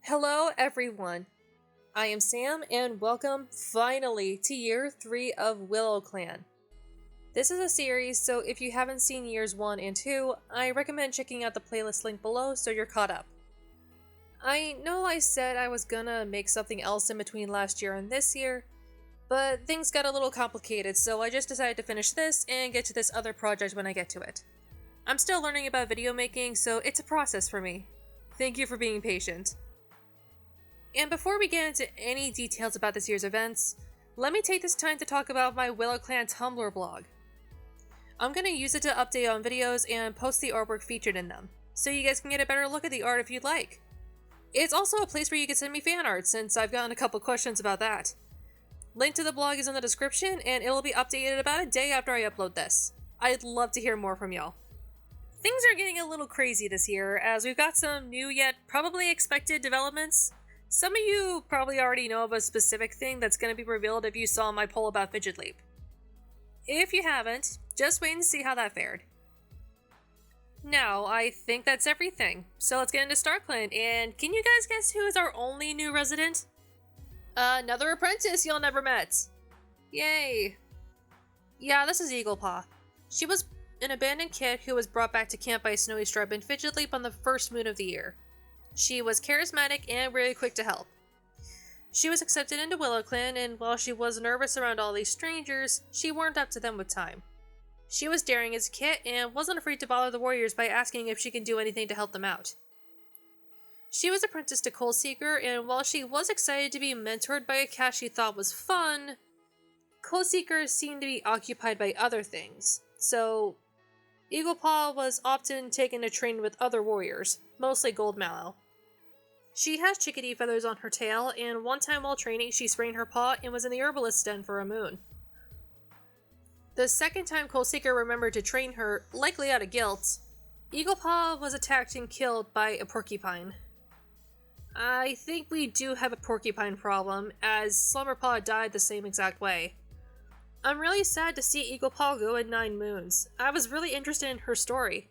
Hello everyone, I am Sam and welcome finally to year 3 of Willowclan. This is a series, so if you haven't seen years 1 and 2, I recommend checking out the playlist link below so you're caught up. I know I said I was gonna make something else in between last year and this year, but things got a little complicated, so I just decided to finish this and get to this other project when I get to it. I'm still learning about video making, so it's a process for me. Thank you for being patient. And before we get into any details about this year's events, let me take this time to talk about my Willowclan Tumblr blog. I'm going to use it to update on videos and post the artwork featured in them, so you guys can get a better look at the art if you'd like. It's also a place where you can send me fan art, since I've gotten a couple questions about that. Link to the blog is in the description, and it'll be updated about a day after I upload this. I'd love to hear more from y'all. Things are getting a little crazy this year, as we've got some new yet probably expected developments. Some of you probably already know of a specific thing that's going to be revealed if you saw my poll about Fidget Leap. If you haven't, just wait and see how that fared. Now, I think that's everything, so let's get into StarClan, and can you guys guess who is our only new resident? Another apprentice y'all never met! Yay! Yeah, this is Eagle Paw. She was an abandoned kid who was brought back to camp by Snowy Stripe and Fidget Leap on the first moon of the year. She was charismatic and really quick to help. She was accepted into Willowclan, and while she was nervous around all these strangers, she warmed up to them with time. She was daring as a kid and wasn't afraid to bother the warriors by asking if she could do anything to help them out. She was apprenticed to Coalseeker, and while she was excited to be mentored by a cat she thought was fun, Coalseeker seemed to be occupied by other things, so Eaglepaw was often taken to train with other warriors, mostly Gold Mallow. She has chickadee feathers on her tail, and one time while training she sprained her paw and was in the Herbalists' den for a moon. The second time Coalseeker remembered to train her, likely out of guilt, Eaglepaw was attacked and killed by a porcupine. I think we do have a porcupine problem, as Slumberpaw died the same exact way. I'm really sad to see Eaglepaw go in 9 moons. I was really interested in her story.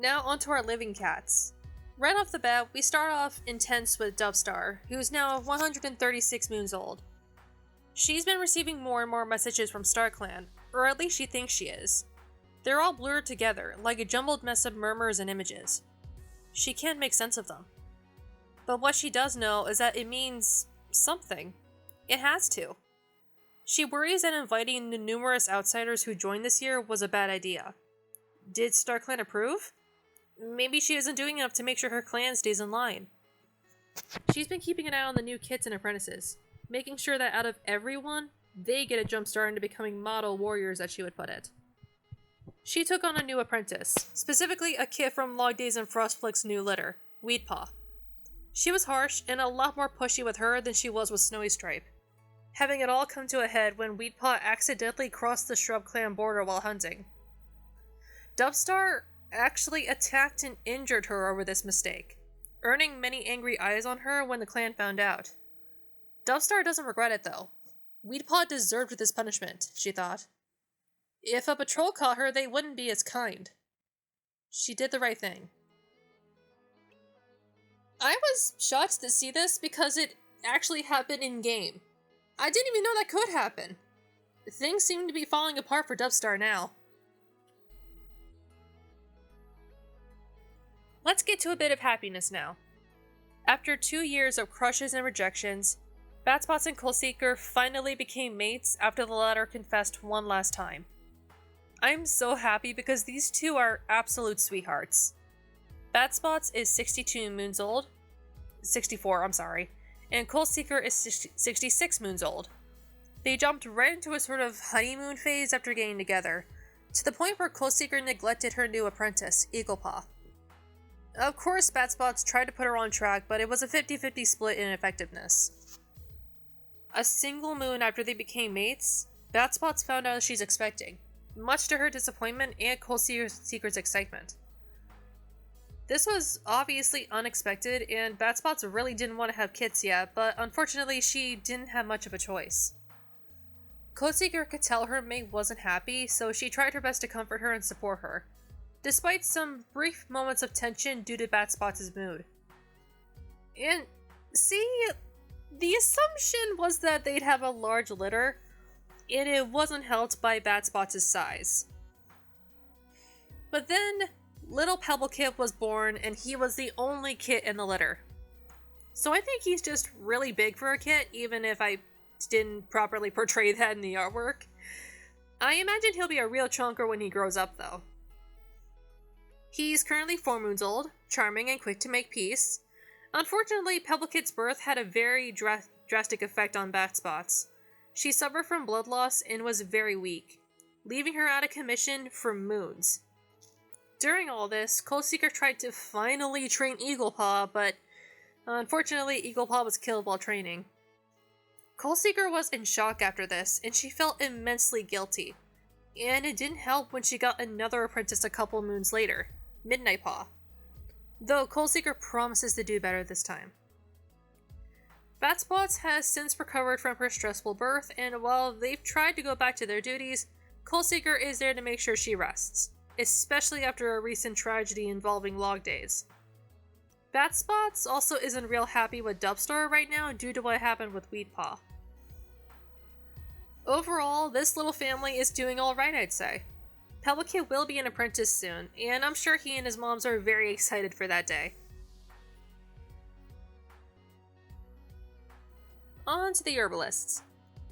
Now onto our living cats. Right off the bat, we start off intense with Dubstar, who's now 136 moons old. She's been receiving more and more messages from StarClan, or at least she thinks she is. They're all blurred together, like a jumbled mess of murmurs and images. She can't make sense of them. But what she does know is that it means something. It has to. She worries that inviting the numerous outsiders who joined this year was a bad idea. Did StarClan approve? Maybe she isn't doing enough to make sure her clan stays in line. She's been keeping an eye on the new kids and apprentices, making sure that out of everyone, they get a jump start into becoming model warriors, as she would put it. She took on a new apprentice, specifically a kid from Log Days and Frostflick's new litter, Weedpaw. She was harsh and a lot more pushy with her than she was with Snowy Stripe, having it all come to a head when Weedpaw accidentally crossed the Shrub Clan border while hunting. Dubstar actually attacked and injured her over this mistake, earning many angry eyes on her when the clan found out. Dubstar doesn't regret it though. Weedpaw deserved this punishment, she thought. If a patrol caught her, they wouldn't be as kind. She did the right thing. I was shocked to see this because it actually happened in-game. I didn't even know that could happen. Things seem to be falling apart for Dubstar now. Let's get to a bit of happiness now. After 2 years of crushes and rejections, Batspot and Coalseeker finally became mates after the latter confessed one last time. I'm so happy because these two are absolute sweethearts. Batspot is 64 moons old, and Coalseeker is 66 moons old. They jumped right into a sort of honeymoon phase after getting together, to the point where Coalseeker neglected her new apprentice, Eaglepaw. Of course, Batspot tried to put her on track, but it was a 50-50 split in effectiveness. A single moon after they became mates, Batspot found out she's expecting, much to her disappointment and Coalseeker's excitement. This was obviously unexpected, and Batspot really didn't want to have kids yet, but unfortunately she didn't have much of a choice. Coalseeker could tell her mate wasn't happy, so she tried her best to comfort her and support her. despite some brief moments of tension due to Batspot's mood. And see, the assumption was that they'd have a large litter, and it wasn't helped by Batspot's size. But then, little Pebble Kit was born, and he was the only kit in the litter. So I think he's just really big for a kit, even if I didn't properly portray that in the artwork. I imagine he'll be a real chunker when he grows up, though. He's currently 4 moons old, charming and quick to make peace. Unfortunately, Pebble Kit's birth had a very drastic effect on Batspot's. She suffered from blood loss and was very weak, leaving her out of commission for moons. During all this, Coldseeker tried to finally train Eaglepaw, but unfortunately, Eaglepaw was killed while training. Coldseeker was in shock after this, and she felt immensely guilty. And it didn't help when she got another apprentice a couple moons later, Midnight Paw. Though Coldseeker promises to do better this time. Batspot has since recovered from her stressful birth, and while they've tried to go back to their duties, Coldseeker is there to make sure she rests, especially after a recent tragedy involving log days. Batspot also isn't real happy with Dubstar right now due to what happened with Weedpaw. Overall, this little family is doing alright, I'd say. Pebblecit will be an apprentice soon, and I'm sure he and his moms are very excited for that day. On to the Herbalists.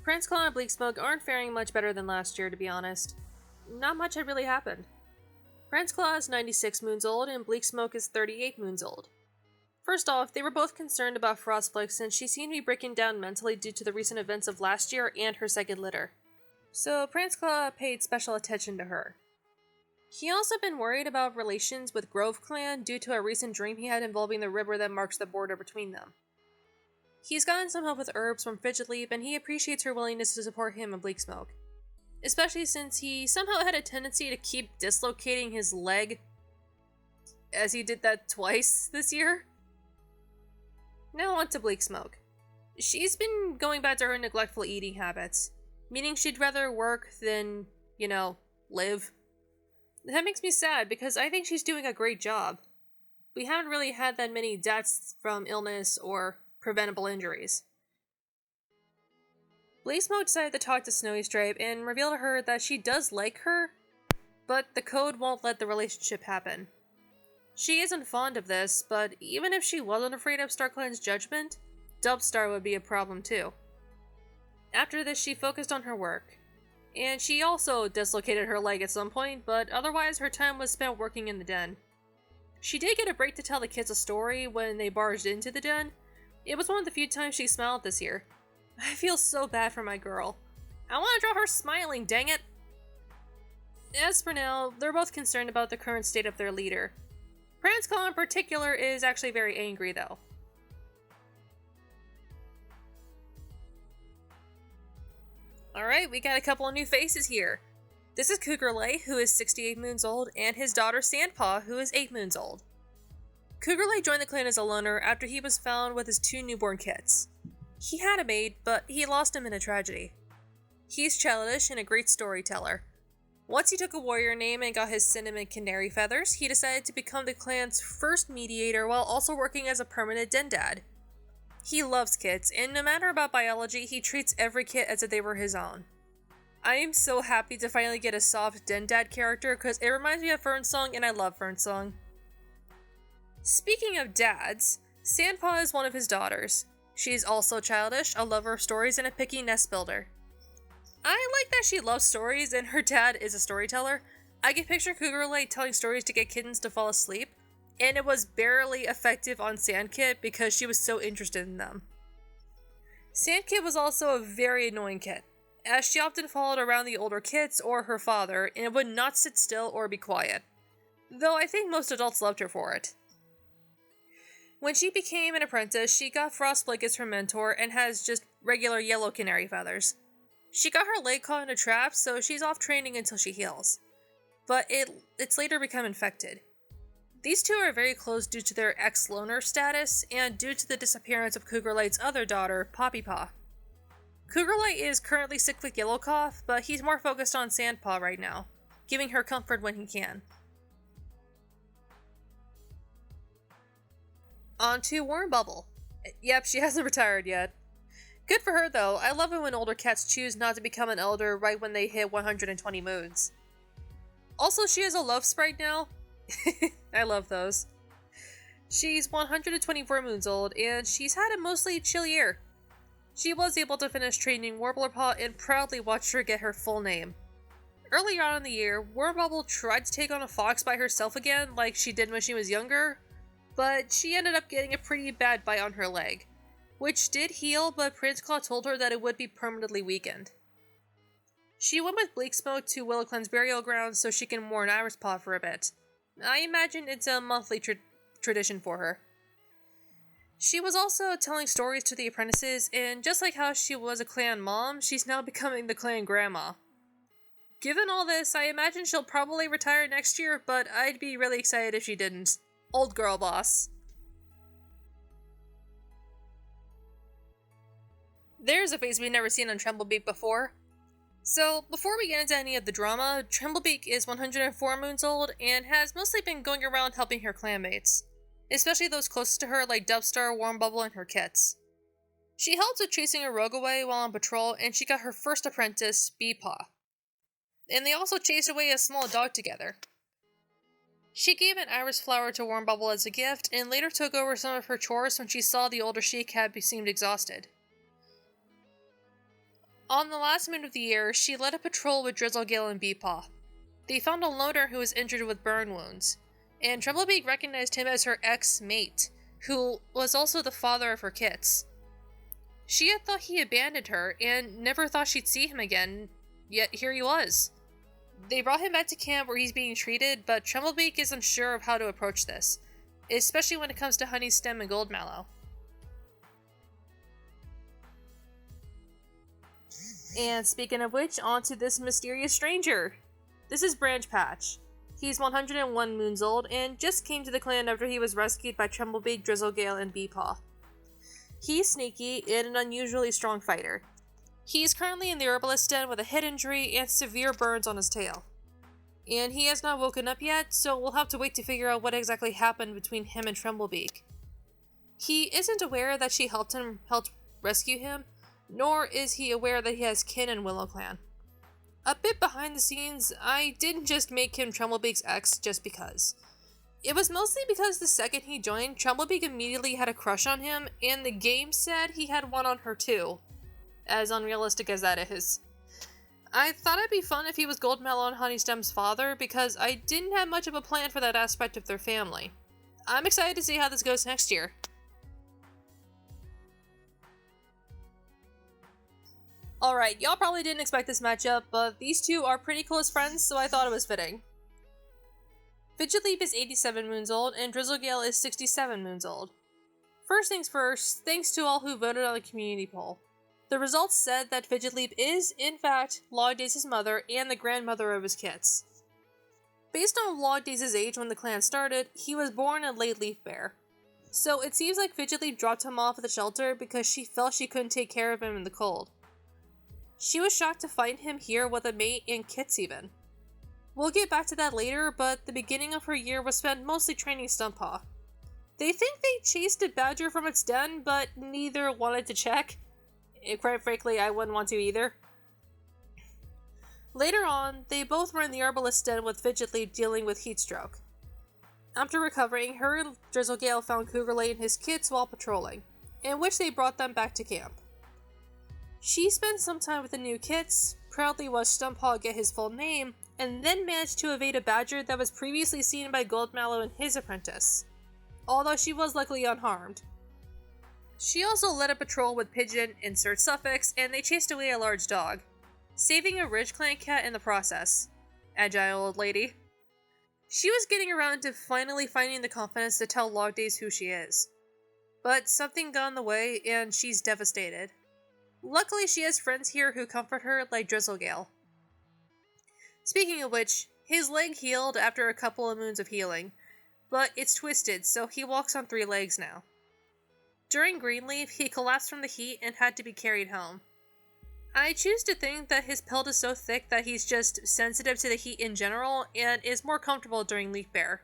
Pranceclaw and Bleaksmoke aren't faring much better than last year, to be honest. Not much had really happened. Pranceclaw is 96 moons old, and Bleaksmoke is 38 moons old. First off, they were both concerned about Frostflake since she seemed to be breaking down mentally due to the recent events of last year and her second litter. So Pranceclaw paid special attention to her. He also been worried about relations with Willowclan due to a recent dream he had involving the river that marks the border between them. He's gotten some help with herbs from Fidget Leap, and he appreciates her willingness to support him and Bleaksmoke. Especially since he somehow had a tendency to keep dislocating his leg, as he did that twice this year. Now on to Bleaksmoke. She's been going back to her neglectful eating habits, meaning she'd rather work than, live. That makes me sad because I think she's doing a great job. We haven't really had that many deaths from illness or preventable injuries. Bleaksmoke decided to talk to Snowy Stripe and reveal to her that she does like her, but the code won't let the relationship happen. She isn't fond of this, but even if she wasn't afraid of StarClan's judgment, Dubstar would be a problem too. After this, she focused on her work. And she also dislocated her leg at some point, but otherwise her time was spent working in the den. She did get a break to tell the kids a story when they barged into the den. It was one of the few times she smiled this year. I feel so bad for my girl. I want to draw her smiling, dang it! As for now, they're both concerned about the current state of their leader. Pranceclaw in particular is actually very angry though. Alright, we got a couple of new faces here. This is Cougar Light, who is 68 moons old, and his daughter Sandpaw, who is 8 moons old. Cougar Light joined the clan as a loner after he was found with his 2 newborn kits. He had a maid, but he lost him in a tragedy. He's childish and a great storyteller. Once he took a warrior name and got his cinnamon canary feathers, he decided to become the clan's first mediator while also working as a permanent den dad. He loves kits, and no matter about biology, he treats every kit as if they were his own. I am so happy to finally get a soft den dad character because it reminds me of Fernsong, and I love Fernsong. Speaking of dads, Sandpaw is one of his daughters. She's also childish, a lover of stories, and a picky nest builder. I like that she loves stories and her dad is a storyteller. I can picture Cougar Light telling stories to get kittens to fall asleep, and it was barely effective on Sandkit because she was so interested in them. Sandkit was also a very annoying kit, as she often followed around the older kits or her father and would not sit still or be quiet, though I think most adults loved her for it. When she became an apprentice, she got Frostflake as her mentor and has just regular yellow canary feathers. She got her leg caught in a trap, so she's off training until she heals. But it's later become infected. These two are very close due to their ex-loner status, and due to the disappearance of Cougar Light's other daughter, Poppypaw. Cougar Light is currently sick with yellow cough, but he's more focused on Sandpaw right now, giving her comfort when he can. On to Warm Bubble. Yep, she hasn't retired yet. Good for her though. I love it when older cats choose not to become an elder right when they hit 120 moons. Also, she has a love sprite now. I love those. She's 124 moons old, and she's had a mostly chill year. She was able to finish training Warblerpaw and proudly watched her get her full name. Earlier on in the year, Warmbubble tried to take on a fox by herself again, like she did when she was younger, but she ended up getting a pretty bad bite on her leg, which did heal, but Prince Claw told her that it would be permanently weakened. She went with Bleak Smoke to Willowclan's burial ground so she can mourn Iris Paw for a bit. I imagine it's a monthly tradition for her. She was also telling stories to the apprentices, and just like how she was a clan mom, she's now becoming the clan grandma. Given all this, I imagine she'll probably retire next year, but I'd be really excited if she didn't. Old girl boss. There's a face we've never seen on Tremblebeak before. So, before we get into any of the drama, Tremblebeak is 104 moons old and has mostly been going around helping her clanmates, especially those closest to her like Dubstar, Warmbubble, and her kits. She helped with chasing a rogue away while on patrol, and she got her first apprentice, Beepaw. And they also chased away a small dog together. She gave an iris flower to Warmbubble as a gift, and later took over some of her chores when she saw the older she-cat seemed exhausted. On the last moon of the year, she led a patrol with Gale and Beepaw. They found a loner who was injured with burn wounds, and Tremblebeak recognized him as her ex-mate, who was also the father of her kits. She had thought he abandoned her, and never thought she'd see him again, yet here he was. They brought him back to camp where he's being treated, but Tremblebeak is unsure of how to approach this, especially when it comes to Honey Stem and Gold Mallow. And speaking of which, on to this mysterious stranger. This is Branch Patch. He's 101 moons old and just came to the clan after he was rescued by Tremblebeak, Gale, and Beepaw. He's sneaky and an unusually strong fighter. He's currently in the Herbalists' den with a head injury and severe burns on his tail. And he has not woken up yet, so we'll have to wait to figure out what exactly happened between him and Tremblebeak. He isn't aware that she helped rescue him, nor is he aware that he has kin in Willowclan. A bit behind the scenes, I didn't just make him Tremblebeak's ex just because. It was mostly because the second he joined, Tremblebeak immediately had a crush on him, and the game said he had one on her too. As unrealistic as that is. I thought it'd be fun if he was Gold Mallow and Honey Stem's father, because I didn't have much of a plan for that aspect of their family. I'm excited to see how this goes next year. Alright, y'all probably didn't expect this matchup, but these two are pretty close friends, so I thought it was fitting. Fidget Leap is 87 moons old, and Gale is 67 moons old. First things first, thanks to all who voted on the community poll. The results said that Fidget Leap is, in fact, Logdays' mother and the grandmother of his kits. Based on Logdays' age when the clan started, he was born a late leaf bear. So it seems like Fidget Leap dropped him off at the shelter because she felt she couldn't take care of him in the cold. She was shocked to find him here with a mate and kits even. We'll get back to that later, but the beginning of her year was spent mostly training Stump Paw. They think they chased a badger from its den, but neither wanted to check. Quite frankly, I wouldn't want to either. Later on, they both were in the Herbalists' den with Fidget Leap dealing with heat stroke. After recovering, her and Gale found Cougar Light and his kits while patrolling, in which they brought them back to camp. She spent some time with the new kits, proudly watched Stump Paw get his full name, and then managed to evade a badger that was previously seen by Gold Mallow and his apprentice, although she was luckily unharmed. She also led a patrol with Pigeon, insert suffix, and they chased away a large dog, saving a Ridge Clan cat in the process. Agile old lady. She was getting around to finally finding the confidence to tell Logdays who she is. But something got in the way, and she's devastated. Luckily, she has friends here who comfort her, like Gale. Speaking of which, his leg healed after a couple of moons of healing, but it's twisted, so he walks on 3 legs now. During Greenleaf, he collapsed from the heat and had to be carried home. I choose to think that his pelt is so thick that he's just sensitive to the heat in general and is more comfortable during Leaf Bear.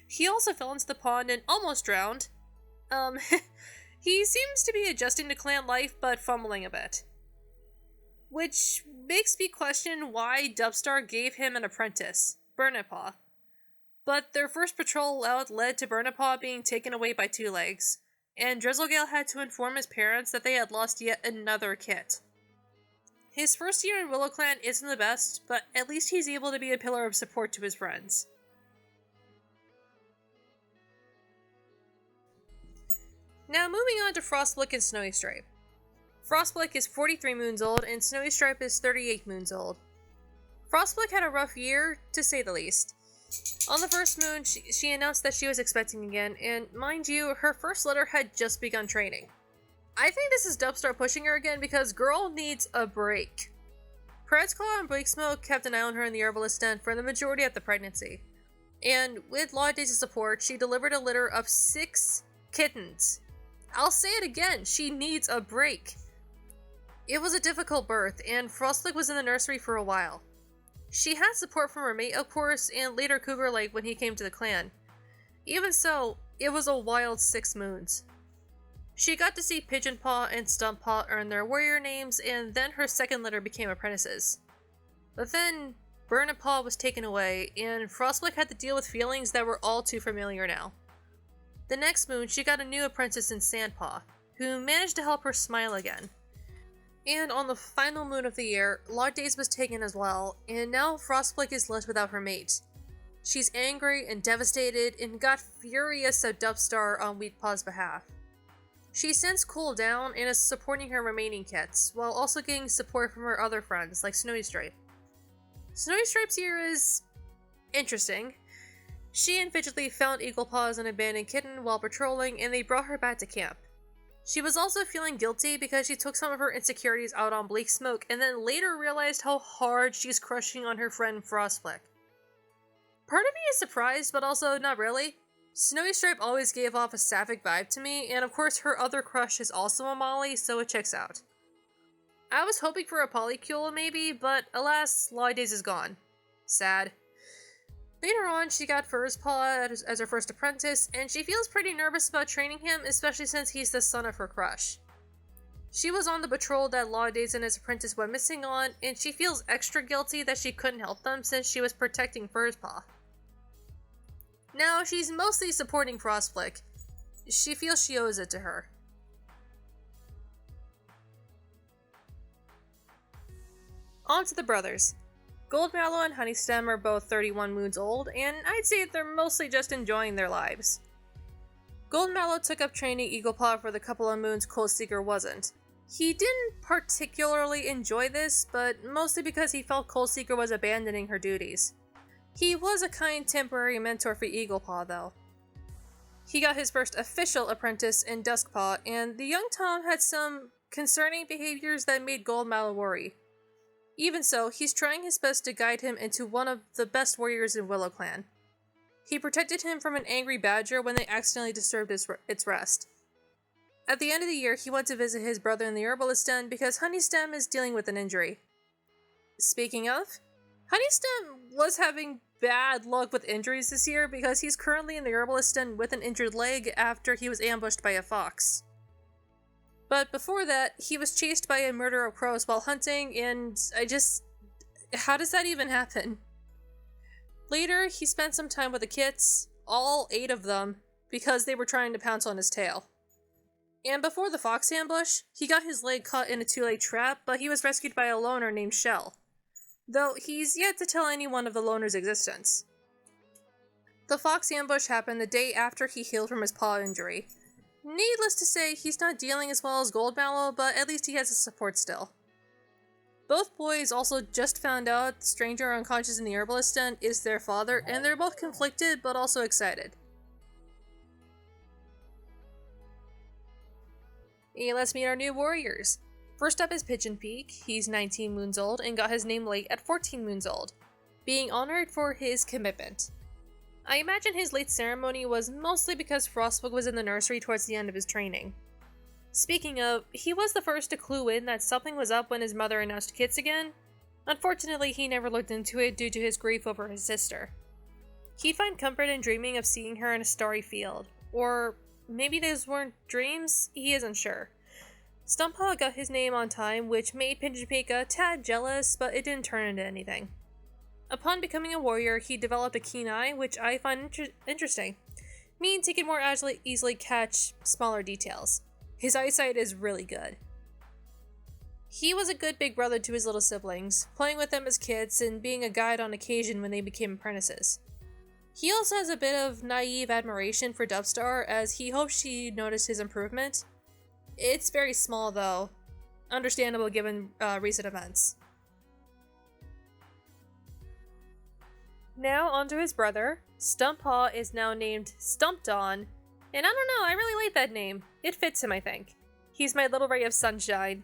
He also fell into the pond and almost drowned, Um, he seems to be adjusting to clan life, but fumbling a bit. Which makes me question why Dubstar gave him an apprentice, Paw. But their first patrol out led to Paw being taken away by Two Legs, and Gale had to inform his parents that they had lost yet another kit. His first year in Willowclan isn't the best, but at least he's able to be a pillar of support to his friends. Now moving on to Frostblick and Snowy Stripe. Frostblick is 43 moons old, and Snowy Stripe is 38 moons old. Frostblick had a rough year, to say the least. On the first moon, she announced that she was expecting again, and mind you, her first litter had just begun training. I think this is Dubstar pushing her again because girl needs a break. Claw and Breaksmoke kept an eye on her in the Herbalist den for the majority of the pregnancy, and with Law Days' support, she delivered a litter of 6 kittens. I'll say it again, she needs a break. It was a difficult birth, and Frostblick was in the nursery for a while. She had support from her mate, of course, and later Cougar Light when he came to the clan. Even so, it was a wild 6 moons. She got to see Pigeon Paw and Stump Paw earn their warrior names, and then her second litter became Apprentices. But then, Paw was taken away, and Frostblick had to deal with feelings that were all too familiar now. The next moon, she got a new apprentice in Sandpaw, who managed to help her smile again. And on the final moon of the year, Law Days was taken as well, and now Frostblick is left without her mate. She's angry and devastated, and got furious at Dubstar on Weedpaw's behalf. She since cooled down and is supporting her remaining kits, while also getting support from her other friends, like Snowy Stripe. Snowy Stripe's year is interesting. She and Fidget Gale found Eaglepaw as an abandoned kitten while patrolling, and they brought her back to camp. She was also feeling guilty because she took some of her insecurities out on Bleaksmoke, and then later realized how hard she's crushing on her friend Frostblick. Part of me is surprised, but also not really. Snowy Stripe always gave off a sapphic vibe to me, and of course her other crush is also a Molly, so it checks out. I was hoping for a polycule maybe, but alas, Law Days is gone. Sad. Later on, she got Paw as her first apprentice, and she feels pretty nervous about training him, especially since he's the son of her crush. She was on the patrol that Law Days and his apprentice went missing on, and she feels extra guilty that she couldn't help them since she was protecting Paw. Now, she's mostly supporting Frostblick. She feels she owes it to her. On to the brothers. Goldmallow and Honeystem are both 31 moons old, and I'd say they're mostly just enjoying their lives. Goldmallow took up training Eaglepaw for the couple of moons Coldseeker wasn't. He didn't particularly enjoy this, but mostly because he felt Coldseeker was abandoning her duties. He was a kind temporary mentor for Eaglepaw, though. He got his first official apprentice in Duskpaw, and the young Tom had some concerning behaviors that made Goldmallow worry. Even so, he's trying his best to guide him into one of the best warriors in Willowclan. He protected him from an angry badger when they accidentally disturbed its rest. At the end of the year, he went to visit his brother in the Herbalist den because Honeystem is dealing with an injury. Speaking of, Honeystem was having bad luck with injuries this year because he's currently in the Herbalist den with an injured leg after he was ambushed by a fox. But before that, he was chased by a murder of crows while hunting, and how does that even happen? Later, he spent some time with the kits, all 8 of them, because they were trying to pounce on his tail. And before the fox ambush, he got his leg caught in a 2-leg trap, but he was rescued by a loner named Shell. Though he's yet to tell anyone of the loner's existence. The fox ambush happened the day after he healed from his paw injury. Needless to say, he's not dealing as well as Goldmallow, but at least he has a support still. Both boys also just found out the stranger unconscious in the Herbalist den is their father, and they're both conflicted but also excited. And let's meet our new warriors. First up is Pigeon Peak. He's 19 moons old and got his name late at 14 moons old, being honored for his commitment. I imagine his late ceremony was mostly because Frostblick was in the nursery towards the end of his training. Speaking of, he was the first to clue in that something was up when his mother announced kits again. Unfortunately, he never looked into it due to his grief over his sister. He'd find comfort in dreaming of seeing her in a starry field, or maybe those weren't dreams? He isn't sure. Stump Paw got his name on time, which made Pichu a tad jealous, but it didn't turn into anything. Upon becoming a warrior, he developed a keen eye, which I find interesting. Means he can more easily catch smaller details. His eyesight is really good. He was a good big brother to his little siblings, playing with them as kids and being a guide on occasion when they became apprentices. He also has a bit of naive admiration for Dubstar, as he hopes she noticed his improvement. It's very small though, understandable given recent events. Now onto his brother. Stump Paw is now named Stump Dawn, and I don't know, I really like that name. It fits him, I think. He's my little ray of sunshine.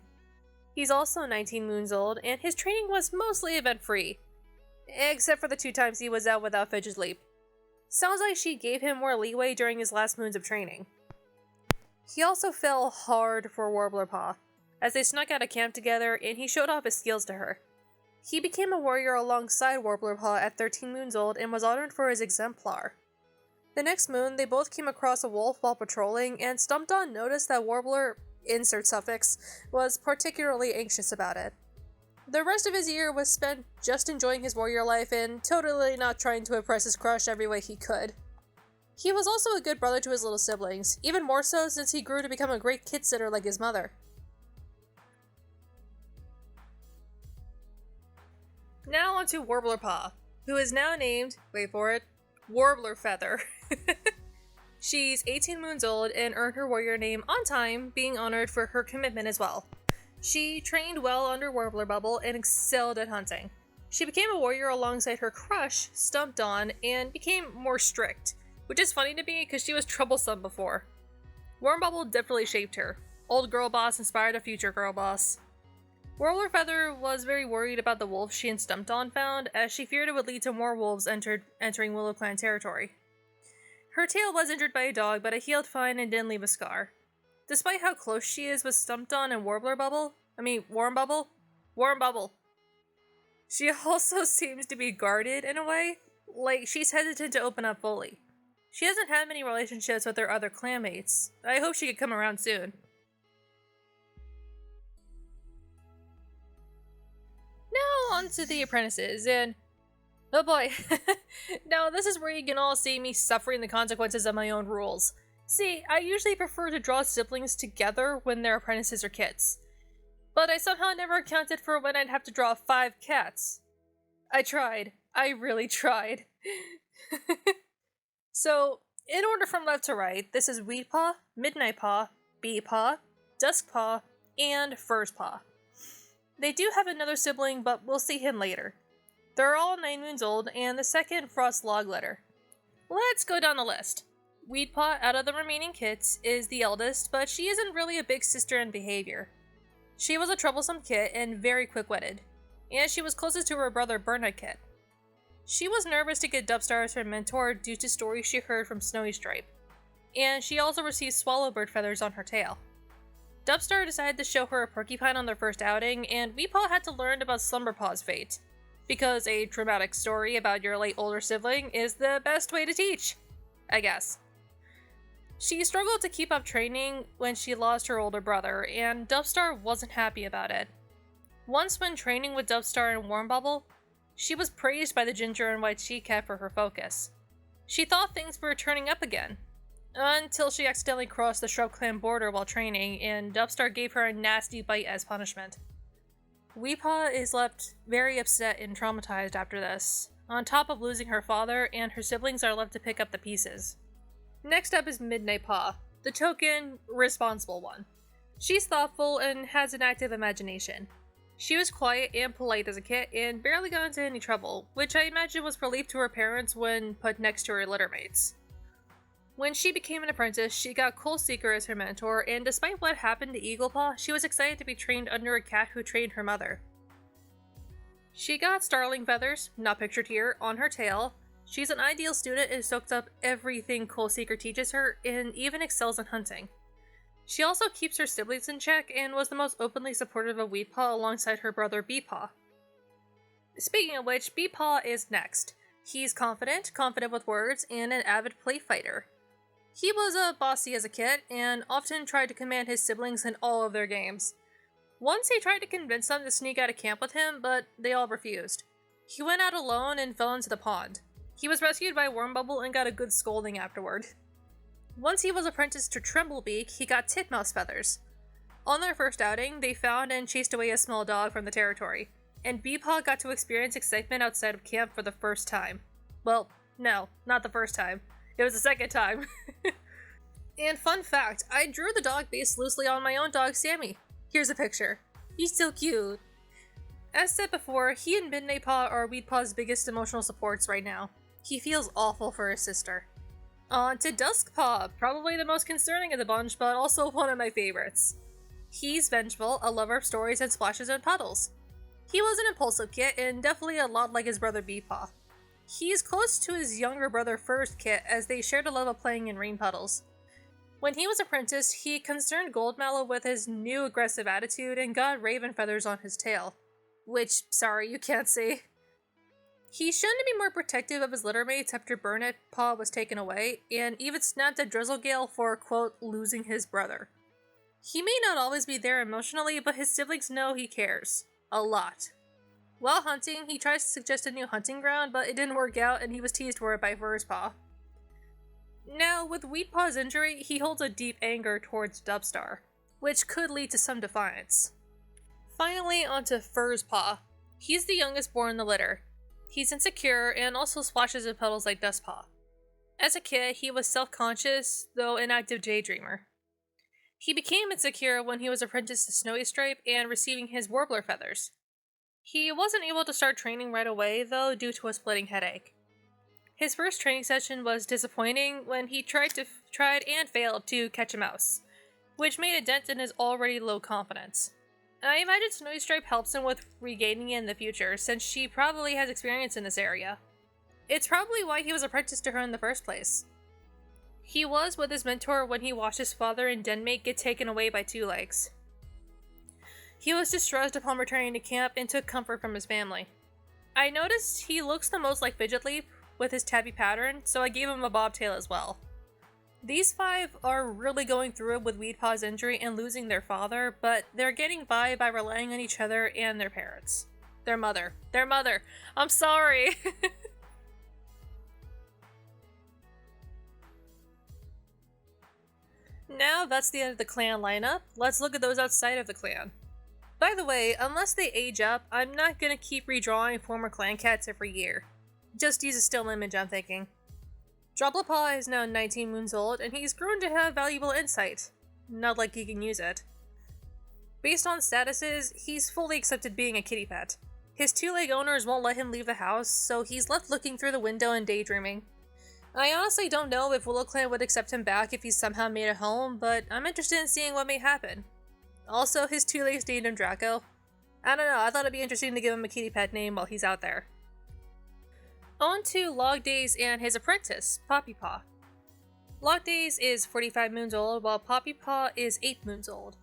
He's also 19 moons old, and his training was mostly event-free, except for the 2 times he was out without Fidget Leap. Sounds like she gave him more leeway during his last moons of training. He also fell hard for Warbler Paw, as they snuck out of camp together and he showed off his skills to her. He became a warrior alongside Warbler Paw at 13 moons old and was honored for his exemplar. The next moon, they both came across a wolf while patrolling, and Stump Dawn noticed that Warbler, insert suffix, was particularly anxious about it. The rest of his year was spent just enjoying his warrior life and totally not trying to impress his crush every way he could. He was also a good brother to his little siblings, even more so since he grew to become a great kid sitter like his mother. Now onto Warbler Paw, who is now named, wait for it, Warbler Feather. She's 18 moons old and earned her warrior name on time, being honored for her commitment as well. She trained well under Warbler Bubble and excelled at hunting. She became a warrior alongside her crush, Stump Dawn, and became more strict, which is funny to me because she was troublesome before. Worm Bubble definitely shaped her. Old girl boss inspired a future girl boss. Warbler Feather was very worried about the wolf she and Stump Dawn found, as she feared it would lead to more wolves entering Willowclan territory. Her tail was injured by a dog, but it healed fine and didn't leave a scar. Despite how close she is with Stump Dawn and Worm Bubble. She also seems to be guarded in a way, like she's hesitant to open up fully. She hasn't had many relationships with her other clanmates. I hope she could come around soon. Now on to the Apprentices, and oh boy, now this is where you can all see me suffering the consequences of my own rules. See, I usually prefer to draw siblings together when they're apprentices or kids, but I somehow never accounted for when I'd have to draw 5 cats. I tried. I really tried. So, in order from left to right, this is Weed Paw, Midnight Paw, Bee Paw, Dusk Paw, and Furze Paw. They do have another sibling, but we'll see him later. They're all 9 moons old, and the second Frost Logletter. Let's go down the list. Weed Paw, out of the remaining kits, is the eldest, but she isn't really a big sister in behavior. She was a troublesome kit and very quick-witted, and she was closest to her brother Burnhead Kit. She was nervous to get Dubstar as her mentor due to stories she heard from Snowy Stripe, and she also received swallowbird feathers on her tail. Dubstar decided to show her a porcupine on their first outing, and Weepaw had to learn about Slumberpaw's fate, because a traumatic story about your late older sibling is the best way to teach, I guess. She struggled to keep up training when she lost her older brother, and Dubstar wasn't happy about it. Once when training with Dubstar and Warm Bubble, she was praised by the Ginger and White She Cat for her focus. She thought things were turning up again, until she accidentally crossed the Shrub Clan border while training, and Dubstar gave her a nasty bite as punishment. Weepaw is left very upset and traumatized after this, on top of losing her father, and her siblings are left to pick up the pieces. Next up is Midnight Paw, the token, responsible one. She's thoughtful and has an active imagination. She was quiet and polite as a kid and barely got into any trouble, which I imagine was relief to her parents when put next to her littermates. When she became an apprentice, she got Coal Seeker as her mentor, and despite what happened to Eaglepaw, she was excited to be trained under a cat who trained her mother. She got Starling Feathers, not pictured here, on her tail. She's an ideal student and soaks up everything Coal Seeker teaches her, and even excels in hunting. She also keeps her siblings in check, and was the most openly supportive of Weepaw alongside her brother Beepaw. Speaking of which, Beepaw is next. He's confident with words, and an avid play fighter. He was bossy as a kid, and often tried to command his siblings in all of their games. Once he tried to convince them to sneak out of camp with him, but they all refused. He went out alone and fell into the pond. He was rescued by Wormbubble and got a good scolding afterward. Once he was apprenticed to Tremblebeak, he got titmouse feathers. On their first outing, they found and chased away a small dog from the territory, and Beepaw got to experience excitement outside of camp for the first time. Well, no, not the first time. It was the second time. And fun fact, I drew the dog based loosely on my own dog, Sammy. Here's a picture. He's so cute. As said before, he and Midnight Paw are Weedpaw's biggest emotional supports right now. He feels awful for his sister. On to Duskpaw, probably the most concerning of the bunch, but also one of my favorites. He's vengeful, a lover of stories and splashes and puddles. He was an impulsive kit, and definitely a lot like his brother Beepaw. He's close to his younger brother First Kit, as they shared a love of playing in rain puddles. When he was apprenticed, he concerned Goldmallow with his new aggressive attitude and got raven feathers on his tail. Which, sorry, you can't see. He shown to be more protective of his littermates after Burnet Paw was taken away, and even snapped at Fidget Gale for, quote, losing his brother. He may not always be there emotionally, but his siblings know he cares. A lot. While hunting, he tries to suggest a new hunting ground, but it didn't work out and he was teased for it by Furzpaw. Now, with Weedpaw's injury, he holds a deep anger towards Dubstar, which could lead to some defiance. Finally, onto Furzpaw. He's the youngest born in the litter. He's insecure and also splashes in puddles like Dustpaw. As a kid, he was self-conscious, though an active daydreamer. He became insecure when he was apprenticed to Snowy Stripe and receiving his warbler feathers. He wasn't able to start training right away, though, due to a splitting headache. His first training session was disappointing when he tried and failed to catch a mouse, which made a dent in his already low confidence. I imagine Snowy Stripe helps him with regaining it in the future, since she probably has experience in this area. It's probably why he was apprenticed to her in the first place. He was with his mentor when he watched his father and denmate get taken away by Two Legs. He was distressed upon returning to camp and took comfort from his family. I noticed he looks the most like Fidget Leap with his tabby pattern, so I gave him a bobtail as well. These five are really going through it with Weedpaw's injury and losing their father, but they're getting by relying on each other and their parents. Their mother. I'm sorry! Now that's the end of the clan lineup. Let's look at those outside of the clan. By the way, unless they age up, I'm not gonna keep redrawing former clan cats every year. Just use a still image, I'm thinking. Droplapaw is now 19 moons old, and he's grown to have valuable insight. Not like he can use it. Based on statuses, he's fully accepted being a kitty pet. His two-leg owners won't let him leave the house, so he's left looking through the window and daydreaming. I honestly don't know if Willowclan would accept him back if he's somehow made a home, but I'm interested in seeing what may happen. Also, his two legs named him Draco. I don't know, I thought it'd be interesting to give him a kitty pet name while he's out there. On to Logdays and his apprentice, Poppypaw. Logdays is 45 moons old, while Poppypaw is 8 moons old.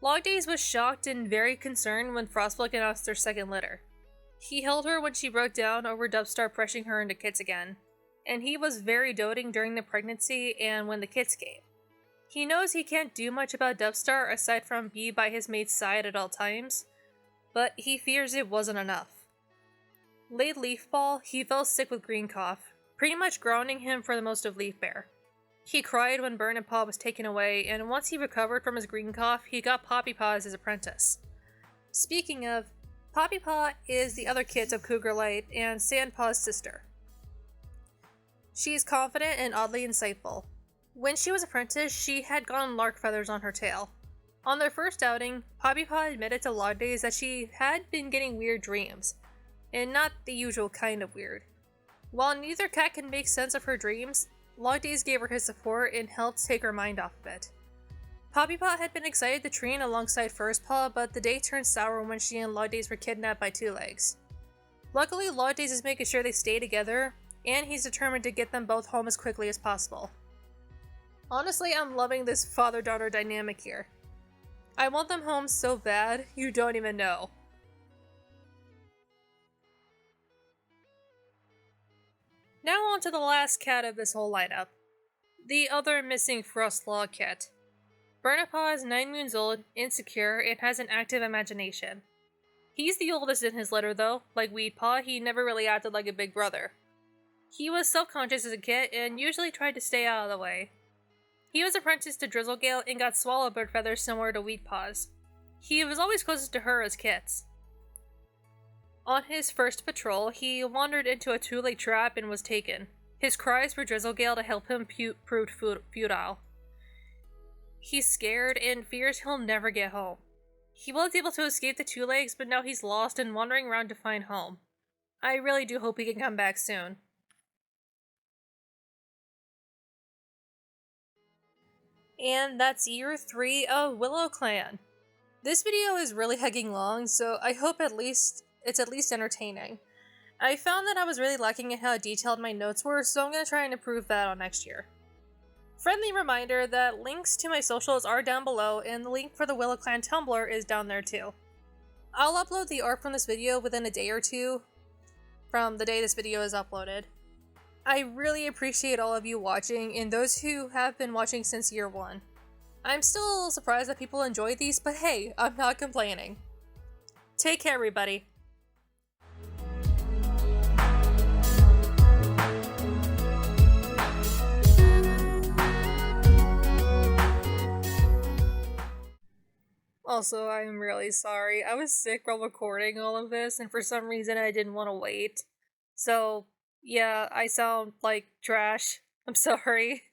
Logdays was shocked and very concerned when Frostfleck announced their second litter. He held her when she broke down over Dubstar pressuring her into kits again, and he was very doting during the pregnancy and when the kits came. He knows he can't do much about Dubstar aside from be by his mate's side at all times, but he fears it wasn't enough. Late Leafball, he fell sick with green cough, pretty much grounding him for the most of Leafbear. He cried when Burnet Paw was taken away, and once he recovered from his green cough, he got Poppypaw as his apprentice. Speaking of, Poppypaw is the other kit of Cougar Light and Sandpaw's sister. She's confident and oddly insightful. When she was apprenticed, she had gotten lark feathers on her tail. On their first outing, Poppypaw admitted to Logdays that she had been getting weird dreams, and not the usual kind of weird. While neither cat can make sense of her dreams, Logdays gave her his support and helped take her mind off of it. Poppypaw had been excited to train alongside Furzpaw, but the day turned sour when she and Logdays were kidnapped by Two Legs. Luckily, Logdays is making sure they stay together, and he's determined to get them both home as quickly as possible. Honestly, I'm loving this father-daughter dynamic here. I want them home so bad, you don't even know. Now on to the last cat of this whole lineup. the other missing Frostlaw kit. Burnapaw is 9 moons old, insecure, and has an active imagination. He's the oldest in his litter though. Like Weedpaw, he never really acted like a big brother. He was self-conscious as a kid and usually tried to stay out of the way. He was apprenticed to Fidget Gale and got swallowbird feathers similar to Weedpaw's. He was always closest to her as kits. On his first patrol, he wandered into a two-leg trap and was taken. His cries for Drizzlegale to help him proved futile. He's scared and fears he'll never get home. He was able to escape the two legs, but now he's lost and wandering around to find home. I really do hope he can come back soon. And that's year 3 of Willowclan. This video is really hugging long, so I hope it's at least entertaining. I found that I was really lacking in how detailed my notes were, so I'm going to try and improve that on next year. Friendly reminder that links to my socials are down below, and the link for the Willowclan Tumblr is down there too. I'll upload the art from this video within a day or two from the day this video is uploaded. I really appreciate all of you watching, and those who have been watching since year 1. I'm still a little surprised that people enjoy these, but hey, I'm not complaining. Take care, everybody. Also, I'm really sorry. I was sick while recording all of this, and for some reason I didn't want to wait. So, yeah, I sound like trash. I'm sorry.